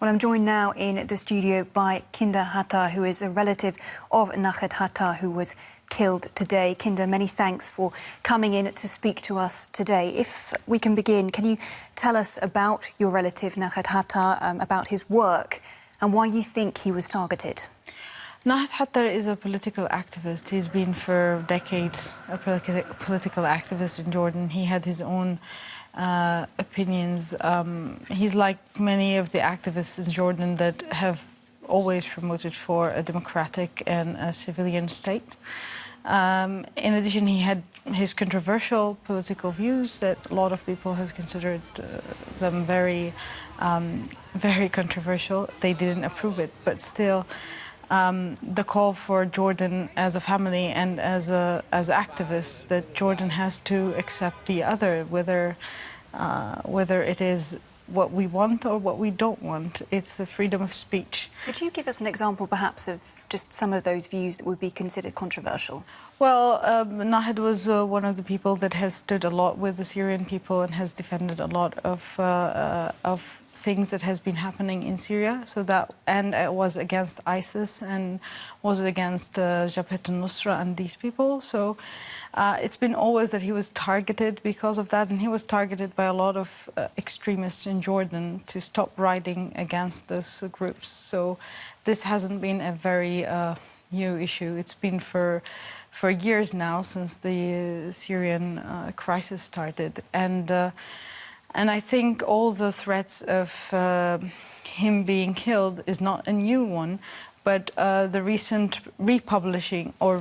Well, I'm joined now in the studio by Kinder Hattar, who is a relative of Nahed Hattar, who was killed today. Kinder, many thanks for coming in to speak to us today. If we can begin, can you tell us about your relative Nahed Hattar, about his work and why you think he was targeted? Nahed Hattar is a political activist. He's been for decades a political activist in Jordan. He had his own opinions. He's like many of the activists in Jordan that have always promoted for a democratic and a civilian state. In addition, he had his controversial political views that a lot of people have considered them very controversial. They didn't approve it, but still, the call for Jordan as a family and as activists, that Jordan has to accept the other, whether it is what we want or what we don't want. It's the freedom of speech. Could you give us an example, perhaps, of just some of those views that would be considered controversial? Well, Nahed was one of the people that has stood a lot with the Syrian people and has defended a lot of things that has been happening in Syria. And it was against ISIS and was against Jabhat al-Nusra and these people. So it's been always that he was targeted because of that, and he was targeted by a lot of extremists in Jordan to stop writing against those groups. So this hasn't been a very new issue. It's been for years now, since the Syrian crisis started. And I think all the threats of him being killed is not a new one, but the recent republishing or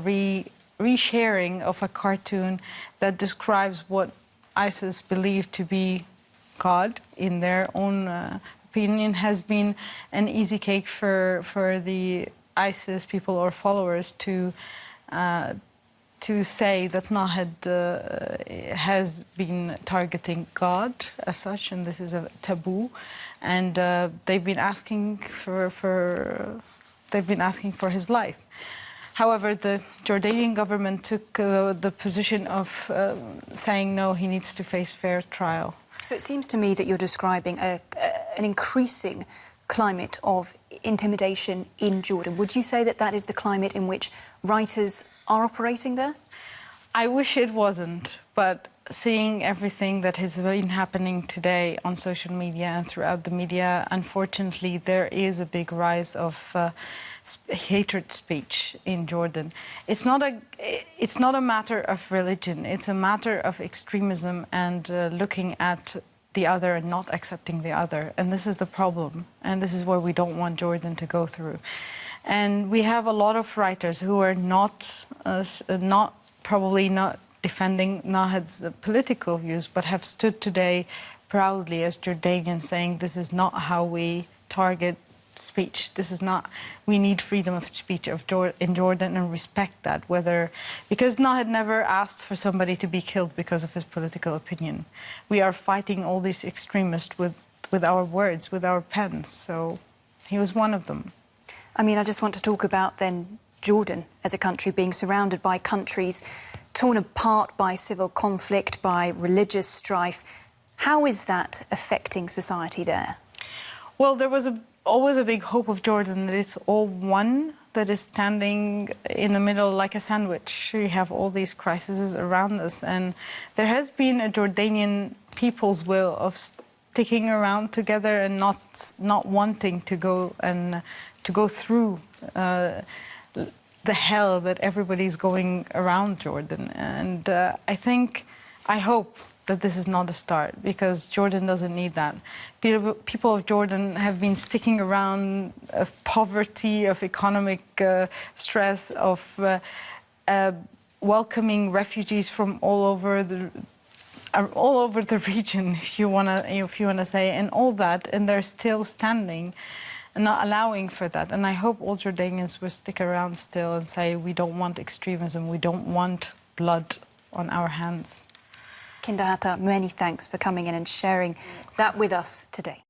resharing of a cartoon that describes what ISIS believed to be God in their own opinion has been an easy cake for the ISIS people or followers to say that Nahed has been targeting God as such, and this is a taboo, and they've been asking for his life. However, the Jordanian government took the position of saying no, he needs to face fair trial. So it seems to me that you're describing an increasing climate of intimidation in Jordan. Would you say that that is the climate in which writers are operating there? I wish it wasn't, but seeing everything that has been happening today on social media and throughout the media, unfortunately, there is a big rise of hatred speech in Jordan. It's not a matter of religion. It's a matter of extremism and looking at the other and not accepting the other. And this is the problem. And this is where we don't want Jordan to go through. And we have a lot of writers who are probably not defending Nahed's political views, but have stood today proudly as Jordanians, saying this is not how we target speech. This is not. We need freedom of speech in Jordan and respect that. Because Nahed never asked for somebody to be killed because of his political opinion. We are fighting all these extremists with our words, with our pens. So he was one of them. I mean, I just want to talk about then Jordan as a country being surrounded by countries torn apart by civil conflict, by religious strife. How is that affecting society there? Well, there was always a big hope of Jordan that it's all one, that is standing in the middle like a sandwich. We have all these crises around us, and there has been a Jordanian people's will of sticking around together and not wanting to go through the hell that everybody's going around Jordan. And I hope that this is not a start, because Jordan doesn't need that. People of Jordan have been sticking around of poverty, of economic stress, of welcoming refugees from all over the region, if you wanna say, and all that, and they're still standing and not allowing for that. And I hope all Jordanians will stick around still and say, we don't want extremism, we don't want blood on our hands. Kinder Hattar, many thanks for coming in and sharing that with us today.